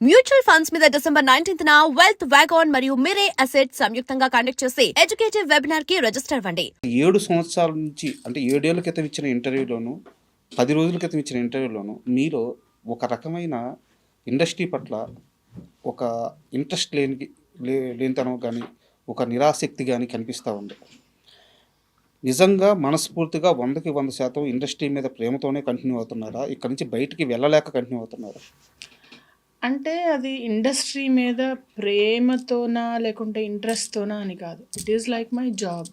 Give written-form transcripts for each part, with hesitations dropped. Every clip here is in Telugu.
మ్యూచువల్ ఫండ్స్ మీద డిసెంబర్ 19న వెల్త్ వ్యాగాన్ మరియు మిరే అసెట్స్ సంయుక్తంగా కండక్ట్ చేసే ఎడ్యుకేటివ్ వెబినార్ కి రిజిస్టర్ అవ్వండి. 7 సంవత్సరాల నుంచి అంటే 7 ఏళ్ల క్రితం ఇచ్చిన ఇంటర్వ్యూలోను 10 రోజుల క్రితం ఇచ్చిన ఇంటర్వ్యూలోను మీలో ఒక రకమైన ఇండస్ట్రీ పట్ల ఒక ఇంట్రెస్ట్ లేనితనం కానీ ఒక నిరాసక్తి కానీ కనిపిస్తూ ఉంది. నిజంగా మనస్ఫూర్తిగా 100కి 100% ఇండస్ట్రీ మీద ప్రేమతోనే కంటిన్యూ అవుతున్నారా? ఇక్కడ నుంచి బయటికి వెళ్ళలేక కంటిన్యూ అవుతున్నారా? అంటే అది ఇండస్ట్రీ మీద ప్రేమతోనా లేకుంటే ఇంట్రెస్ట్‌తోనా అని కాదు. It is like my job.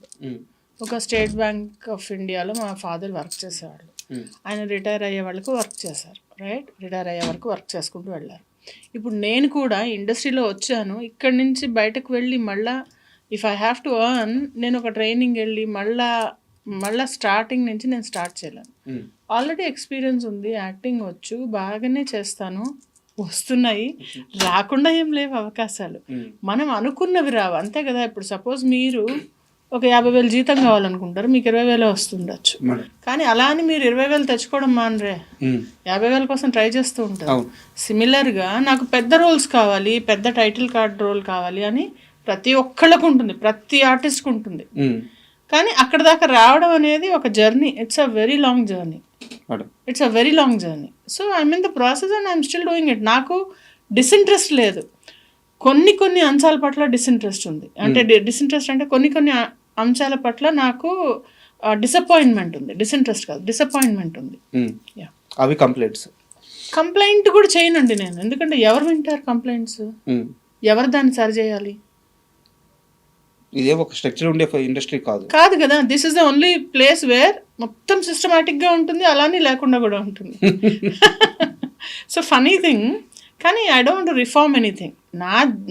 ఒక స్టేట్ బ్యాంక్ ఆఫ్ ఇండియాలో మా ఫాదర్ వర్క్ చేసేవాళ్ళు. ఆయన రిటైర్ అయ్యే వాళ్ళకు వర్క్ చేశారు. రైట్? రిటైర్ అయ్యే వరకు వర్క్ చేసుకుంటూ వెళ్ళారు. ఇప్పుడు నేను కూడా ఇండస్ట్రీలో వచ్చాను. ఇక్కడి నుంచి బయటకు వెళ్ళి మళ్ళా if I have to earn నేను ఒక ట్రైనింగ్ వెళ్ళి మళ్ళా స్టార్టింగ్ నుంచి నేను స్టార్ట్ చేయలేను. ఆల్రెడీ ఎక్స్పీరియన్స్ ఉంది. యాక్టింగ్ వచ్చు. బాగానే చేస్తాను. వస్తున్నాయి. రాకుండా ఏం లేవు అవకాశాలు. మనం అనుకున్నవి రావు. అంతే కదా! ఇప్పుడు సపోజ్ మీరు ఒక 50,000 జీతం కావాలనుకుంటారు. మీకు 20,000 వస్తుండొచ్చు. కానీ అలా అని మీరు 20,000 తెచ్చుకోవడం మానరే. 50,000 కోసం ట్రై చేస్తూ ఉంటారు. సిమిలర్గా నాకు పెద్ద రోల్స్ కావాలి, పెద్ద టైటిల్ కార్డ్ రోల్ కావాలి అని ప్రతి ఒక్కళ్ళకు ఉంటుంది. ప్రతి ఆర్టిస్ట్కి ఉంటుంది. కానీ అక్కడ దాకా రావడం అనేది ఒక journey. It's a very long journey. So I'm in the process and I'm still doing it. నాకు డిసింట్రెస్ట్ లేదు. కొన్ని అంశాల పట్ల డిసింట్రెస్ట్ ఉంది. అంటే డిసింట్రెస్ట్ అంటే కొన్ని అంశాల పట్ల నాకు డిసప్పాయింట్మెంట్ ఉంది. డిసింట్రెస్ట్ కాదు, డిసప్పాయింట్మెంట్ ఉంది. అవి కంప్లైంట్ కూడా చేయనండి నేను. ఎందుకంటే ఎవరు వింటారు కంప్లైంట్స్? ఎవరు దాన్ని సరి చేయాలి? ఇదే ఒక స్ట్రక్చర్ ఉండే ఇండస్ట్రీ కాదు కదా. This is the only place where మొత్తం సిస్టమాటిక్గా ఉంటుంది, అలానే లేకుండా కూడా ఉంటుంది. So funny thing. కానీ ఐ డోంట్ రిఫార్మ్ ఎనీథింగ్.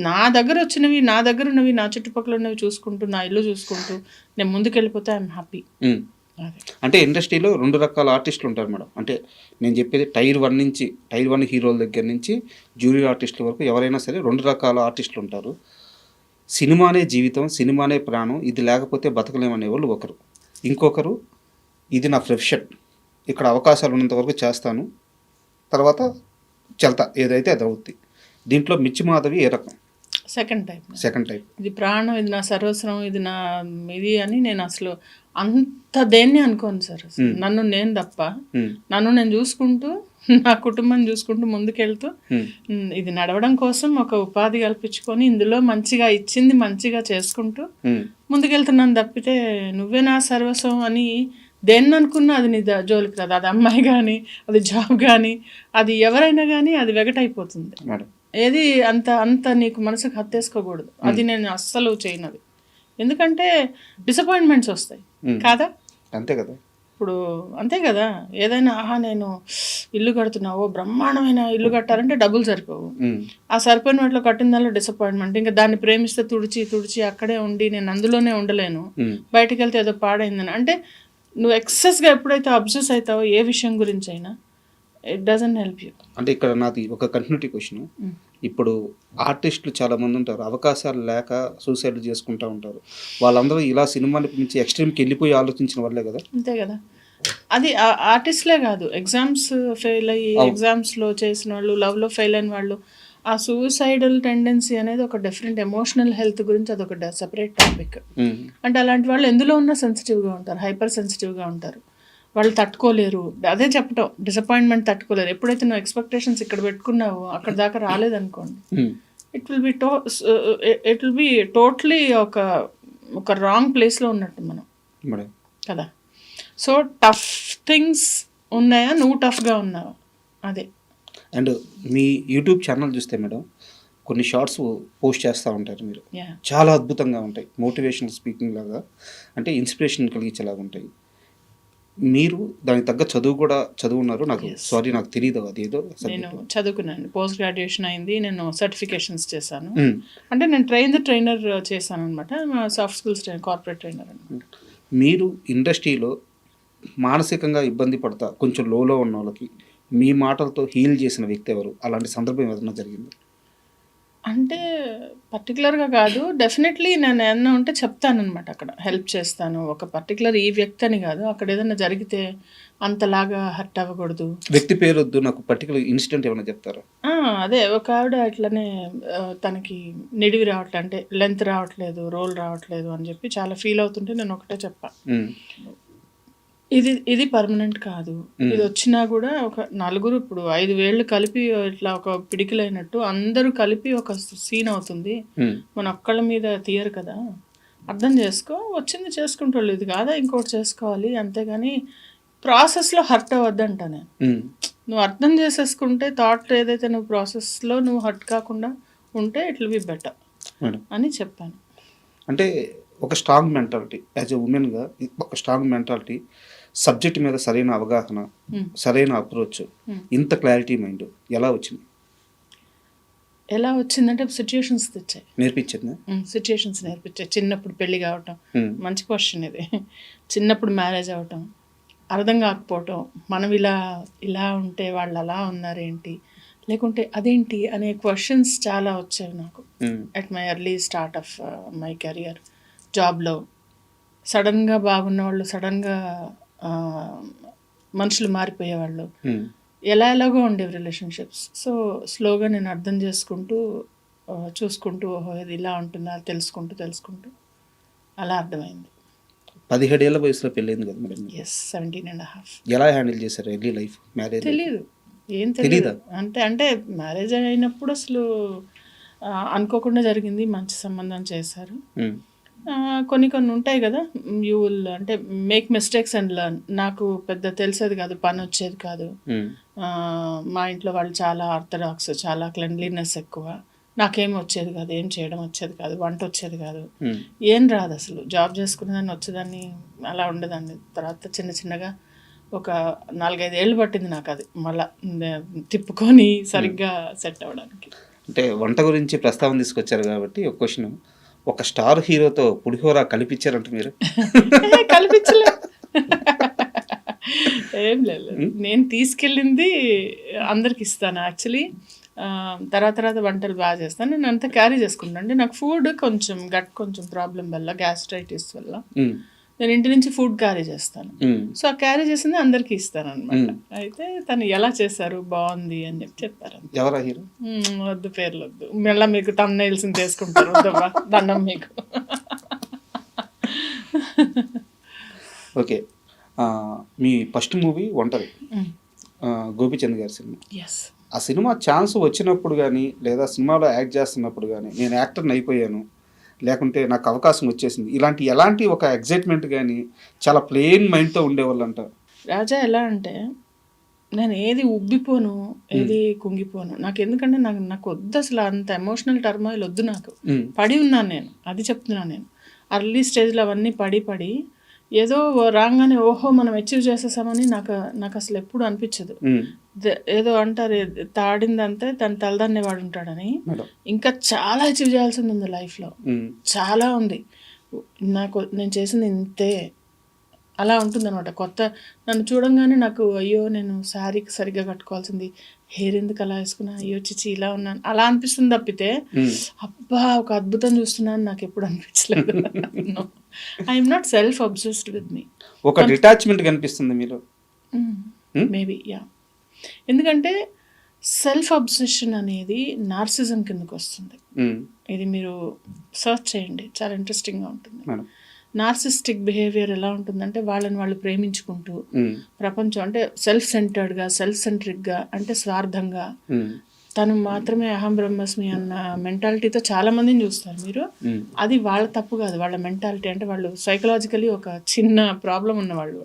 నా దగ్గర వచ్చినవి, నా దగ్గర ఉన్నవి, నా చుట్టుపక్కల ఉన్నవి చూసుకుంటూ, నా ఇల్లు చూసుకుంటూ నేను ముందుకెళ్ళిపోతే ఐఎమ్ హ్యాపీ. అంటే ఇండస్ట్రీలో 2 రకాల ఆర్టిస్టులు ఉంటారు మేడం. అంటే నేను చెప్పేది టైర్ 1 హీరోల దగ్గర నుంచి జూనియర్ ఆర్టిస్టుల వరకు ఎవరైనా సరే 2 రకాల ఆర్టిస్టులు ఉంటారు. సినిమానే జీవితం, సినిమానే ప్రాణం, ఇది లేకపోతే బతకలేమనే వాళ్ళు ఒకరు. ఇంకొకరు ఇది నా ప్రొఫెషన్, ఇక్కడ అవకాశాలు ఉన్నంత వరకు చేస్తాను, తర్వాత చెల్తా ఏదైతే అది అవుద్ది. దీంట్లో మిర్చి మాధవి ఏ రకం? Second type. ఇది ప్రాణం, ఇది నా సర్వస్వం, ఇది నా ఇది అని నేను అసలు అంత దేన్ని అనుకోను సార్. నన్ను నేను తప్ప నన్ను నేను చూసుకుంటూ, నా కుటుంబం చూసుకుంటూ ముందుకెళ్తూ, ఇది నడవడం కోసం ఒక ఉపాధి కల్పించుకొని ఇందులో మంచిగా ఇచ్చింది మంచిగా చేసుకుంటూ ముందుకెళ్తున్నాను తప్పితే నువ్వే నా సర్వస్వం అని దేన్ని అనుకున్నా అది నీ జోలికి రాదు. అది అమ్మాయి కానీ, అది జాబ్ కానీ, అది ఎవరైనా కానీ అది వెగటైపోతుంది. ఏది అంత నీకు మనసుకు హత్తేసుకోకూడదు. అది నేను అస్సలు చేయనది. ఎందుకంటే డిసప్పాయింట్మెంట్స్ వస్తాయి కాదా? అంతే కదా. ఇప్పుడు అంతే కదా. ఏదైనా నేను ఇల్లు కడుతున్నావో, బ్రహ్మాండమైన ఇల్లు కట్టాలంటే డబ్బులు సరిపోవు. ఆ సరిపోయిన వాటిలో కట్టిన దానిలో డిసప్పాయింట్మెంట్. ఇంకా దాన్ని ప్రేమిస్తే తుడిచి అక్కడే ఉండి నేను అందులోనే ఉండలేను, బయటికి వెళ్తే ఏదో పాడైందని. అంటే నువ్వు ఎక్సెస్గా ఎప్పుడైతే అబ్జెస్ అవుతావో ఏ విషయం గురించి అయినా, ఇట్ డజంట్ హెల్ప్ యూ. అంటే ఇక్కడ నాది ఒక కంటిన్యూటీ క్వశ్చన్. ఇప్పుడు ఆర్టిస్టులు చాలామంది ఉంటారు, అవకాశాలు లేక సూసైడ్ చేసుకుంటూ ఉంటారు. వాళ్ళందరూ ఇలా సినిమాని నుంచి ఎక్స్ట్రీమ్కి వెళ్ళిపోయి ఆలోచించిన వాళ్ళే కదా. అంతే కదా. అది ఆర్టిస్ట్లే కాదు, ఎగ్జామ్స్ ఫెయిల్ అయ్యి ఎగ్జామ్స్లో చేసిన వాళ్ళు, లవ్లో ఫెయిల్ అయిన వాళ్ళు, ఆ సూసైడల్ టెండెన్సీ అనేది ఒక డిఫరెంట్ ఎమోషనల్ హెల్త్ గురించి అదొక సెపరేట్ టాపిక్. అంటే అలాంటి వాళ్ళు ఎందులో ఉన్నా సెన్సిటివ్గా ఉంటారు, హైపర్ సెన్సిటివ్గా ఉంటారు. వాళ్ళు తట్టుకోలేరు. అదే చెప్పటం, డిసప్పాయింట్మెంట్ తట్టుకోలేరు. ఎప్పుడైతే నువ్వు ఎక్స్పెక్టేషన్స్ ఇక్కడ పెట్టుకున్నావో అక్కడ దాకా రాలేదనుకోండి, ఇట్ విల్ బి టోటలీ ఒక రాంగ్ ప్లేస్లో ఉన్నట్టు మనం కదా. సో టఫ్ థింగ్స్ ఉన్నాయా, నువ్వు టఫ్గా ఉన్నావా, అదే. అండ్ మీ యూట్యూబ్ ఛానల్ చూస్తే మేడం కొన్ని షార్ట్స్ పోస్ట్ చేస్తూ ఉంటారు మీరు. చాలా అద్భుతంగా ఉంటాయి, మోటివేషనల్ స్పీకింగ్ లాగా, అంటే ఇన్స్పిరేషన్ కలిగించేలాగా ఉంటాయి. మీరు దానికి తగ్గ చదువు కూడా చదువున్నారు. నాకు తెలియదు అది ఏదో. నేను చదువుకున్నాను, పోస్ట్ గ్రాడ్యుయేషన్ అయింది, నేను సర్టిఫికేషన్స్ చేశాను. అంటే నేను ట్రైనర్ చేశాను అనమాట, సాఫ్ట్ స్కిల్స్ కార్పొరేట్ ట్రైనర్ అనమాట. మీరు ఇండస్ట్రీలో మానసికంగా ఇబ్బంది పడతా కొంచెం లోలో ఉన్న వాళ్ళకి మీ మాటలతో హీల్ చేసిన వ్యక్తి ఎవరు? అలాంటి సందర్భం ఏదైనా జరిగింది? అంటే పర్టికులర్‌గా కాదు. డెఫినెట్‌లీ నేను ఏమన్నా ఉంటే చెప్తాననమాట అక్కడ. హెల్ప్ చేస్తాను. ఒక పర్టికులర్ ఈ వ్యక్తి అని కాదు. అక్కడ ఏదైనా జరిగితే అంతలాగా హర్ట్ అవ్వకూడదు. వ్యక్తి పేరొద్దు, నాకు పర్టికులర్ ఇన్సిడెంట్ ఏమైనా చెప్తారా? ఆ! అదే ఒక ఆవిడ ఇట్లనే తనకి నిడివి రావట్లే అంటే లెంత్ రావట్లేదు, రోల్ రావట్లేదు అని చెప్పి చాలా ఫీల్ అవుతుంటే నేను ఒకటే చెప్పా. ఉమ్, ఇది పర్మనెంట్ కాదు. ఇది వచ్చినా కూడా ఒక నలుగురు ఇప్పుడు 5 వేళ్ళు కలిపి ఇట్లా ఒక పిడికిలైనట్టు అందరూ కలిపి ఒక సీన్ అవుతుంది. ఉమ్, మన ఒక్కళ్ళ మీద తీయరు కదా! అర్థం చేసుకో. వచ్చింది చేసుకుంటోళ్ళు. ఇది కాదా ఇంకోటి చేసుకోవాలి. అంతేగాని ప్రాసెస్‌లో హర్ట్ అవ్వద్దంట నేను. ఉమ్. నువ్వు అర్థం చేసేసుకుంటే థాట్ ఏదైతే నువ్వు ప్రాసెస్‌లో నువ్వు హర్ట్ కాకుండా ఉంటే it will be better madam, అని చెప్పాను. అంటే ఒక స్ట్రాంగ్ మెంటాలిటీ యాజ్ ఎ ఉమెన్గా, ఒక స్ట్రాంగ్ మెంటాలిటీ, సబ్జెక్ట్ మీద సరైన అవగాహన, సరైన అప్రోచ్, ఇంత క్లారిటీ మైండ్ ఎలా వచ్చింది? ఎలా వచ్చిందంటే సిచ్యుయేషన్స్ తెచ్చాయి. నేర్పించింది. సిచ్యుయేషన్స్ నేర్పించాయి. చిన్నప్పుడు పెళ్లి కావటం, ఉమ్, మంచి క్వశ్చన్ ఇది. చిన్నప్పుడు మ్యారేజ్ అవ్వటం, అర్థం కాకపోవటం, మనం ఇలా ఉంటే వాళ్ళు అలా ఉన్నారేంటి, లేకుంటే అదేంటి అనే క్వశ్చన్స్ చాలా వచ్చాయి నాకు um, at my early start of my career. జాబ్లో సడన్గా బాగున్న వాళ్ళు సడన్గా మనుషులు మారిపోయేవాళ్ళు, ఉమ్. ఎలాగో ఉండేవి రిలేషన్షిప్స్. సో స్లోగా నేను అర్థం చేసుకుంటూ చూసుకుంటూ ఓహో ఇది ఇలా ఉంటుందా తెలుసుకుంటూ అలా అర్థమైంది. 17 ఏళ్ల వయసులో పెళ్ళైంది కదా మేడం. 17.5. ఎలా హ్యాండిల్ చేశారు ఎర్లీ లైఫ్, మ్యారేజ్? తెలీదు, ఏం తెలియదు. అంటే మ్యారేజ్ అయినప్పుడు అసలు అనుకోకుండా జరిగింది. మంచి సంబంధం చేశారు. కొన్ని ఉంటాయి కదా, యూ విల్ అంటే మేక్ మిస్టేక్స్ అండ్ లర్న్. నాకు పెద్ద తెలిసేది కాదు, పని వచ్చేది కాదు. మా ఇంట్లో వాళ్ళు చాలా ఆర్థడాక్స్, చాలా క్లెన్లీనెస్ ఎక్కువ. నాకేం వచ్చేది కాదు, ఏం చేయడం వచ్చేది కాదు, వంట వచ్చేది కాదు, ఏం రాదు అసలు. జాబ్ చేసుకునేదాన్ని, వచ్చేదాన్ని, అలా ఉండేదాన్ని. తర్వాత చిన్నగా ఒక 4-5 ఏళ్ళు పట్టింది నాకు అది మళ్ళా తిప్పుకొని సరిగ్గా సెట్ అవ్వడానికి. అంటే వంట గురించి ప్రస్తావన తీసుకొచ్చారు కాబట్టి ఒక క్వశ్చన్, ఒక స్టార్ హీరోతో పులిహోర కలిపించారంట మీరు? కల్పించలే, ఏం లేదు. నేను తీసుకెళ్ళింది అందరికి ఇస్తాను యాక్చువల్లీ. తర్వాత వంటలు బాగా చేస్తాను. నేను అంతా క్యారీ చేసుకుంటాను. అంటే నాకు ఫుడ్ కొంచెం ప్రాబ్లం వల్ల, గ్యాస్ట్రైటిస్ వల్ల నేను ఇంటి నుంచి ఫుడ్ క్యారీ చేస్తాను. సో ఆ క్యారీ చేసింది అందరికీ ఇస్తాను అనమాట. అయితే తను ఎలా చేశారు, బాగుంది అని చెప్పారు. ఎవరా హీరో? వద్దు, పేర్లు వద్దు, మళ్ళీ మీకు తమ్నైల్స్ తీసుకుంటారు. వద్దమ్మా, దండం మీకు. ఓకే, మీ ఫస్ట్ మూవీ ఒంటరి, గోపీచంద్ గారి సినిమా. ఆ సినిమా ఛాన్స్ వచ్చినప్పుడు కానీ, లేదా సినిమాలో యాక్ట్ చేస్తున్నప్పుడు కానీ, నేను యాక్టర్ని అయిపోయాను, లేకుంటే నాకు అవకాశం వచ్చేసింది, ఎలాంటి ఒక ఎగ్జైట్మెంట్ కానీ, చాలా ప్లెయిన్ మైండ్తో ఉండేవాళ్ళు అంట. రాజా ఎలా అంటే, నేను ఏది ఉబ్బిపోను, ఏది కుంగిపోను. నాకు ఎందుకంటే నాకు వద్దు అసలు అంత ఎమోషనల్ టర్మాయిల్ వద్దు నాకు. పడి ఉన్నాను నేను, అది చెప్తున్నాను నేను. అర్లీ స్టేజ్లో అవన్నీ పడి ఏదో రాగానే ఓహో మనం అచీవ్ చేసేసామని నాకు అసలు ఎప్పుడు అనిపించదు. ఏదో అంటారు, తాడిందంతే తన తలదన్నే వాడు ఉంటాడని. ఇంకా చాలా అచీవ్ చేయాల్సింది ఉంది లైఫ్లో, చాలా ఉంది. నేను చేసింది ఇంతే, అలా ఉంటుంది అనమాట. నన్ను చూడంగానే నాకు అయ్యో నేను శారీ సరిగ్గా కట్టుకోవాల్సింది, హెయిర్ ఎందుకు అలా వేసుకున్నా, అయ్యో చిచి ఇలా ఉన్నాను, అలా అనిపిస్తుంది తప్పితే అబ్బా ఒక అద్భుతం చూస్తున్నాను నాకు ఎప్పుడు అనిపించలేదు. I'm not self obsessed with me. ఒక డిటాచ్మెంట్ కనిపిస్తుంది మీలో. Maybe yeah. ఎందుకంటే సెల్ఫ్ అబ్సెషన్ అనేది నార్సిజం కిందకు వస్తుంది. ఇది మీరు సర్చ్ చేయండి, చాలా ఇంట్రెస్టింగ్గా ఉంటుంది. నార్సిస్టిక్ బిహేవియర్ ఎలా ఉంటుందంటే, వాళ్ళని వాళ్ళు ప్రేమించుకుంటూ ప్రపంచం అంటే సెల్ఫ్ సెంటర్డ్గా, సెల్ఫ్ సెంట్రిక్గా, అంటే స్వార్థంగా, తను మాత్రమే అహం బ్రహ్మస్మి అన్న మెంటాలిటీతో చాలా మందిని చూస్తారు మీరు. అది వాళ్ళ తప్పు కాదు, వాళ్ళ మెంటాలిటీ. అంటే వాళ్ళు సైకలాజికలీ ఒక చిన్న ప్రాబ్లం ఉన్నవాళ్ళు,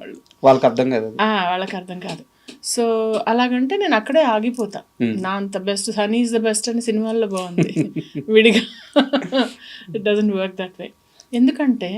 వాళ్ళకి అర్థం కాదు. సో అలాగంటే నేను అక్కడే ఆగిపోతా. నా అంత best, honey is the best అని సినిమాల్లో బాగుంది, విడిగా. It doesn't work that way. ఎందుకంటే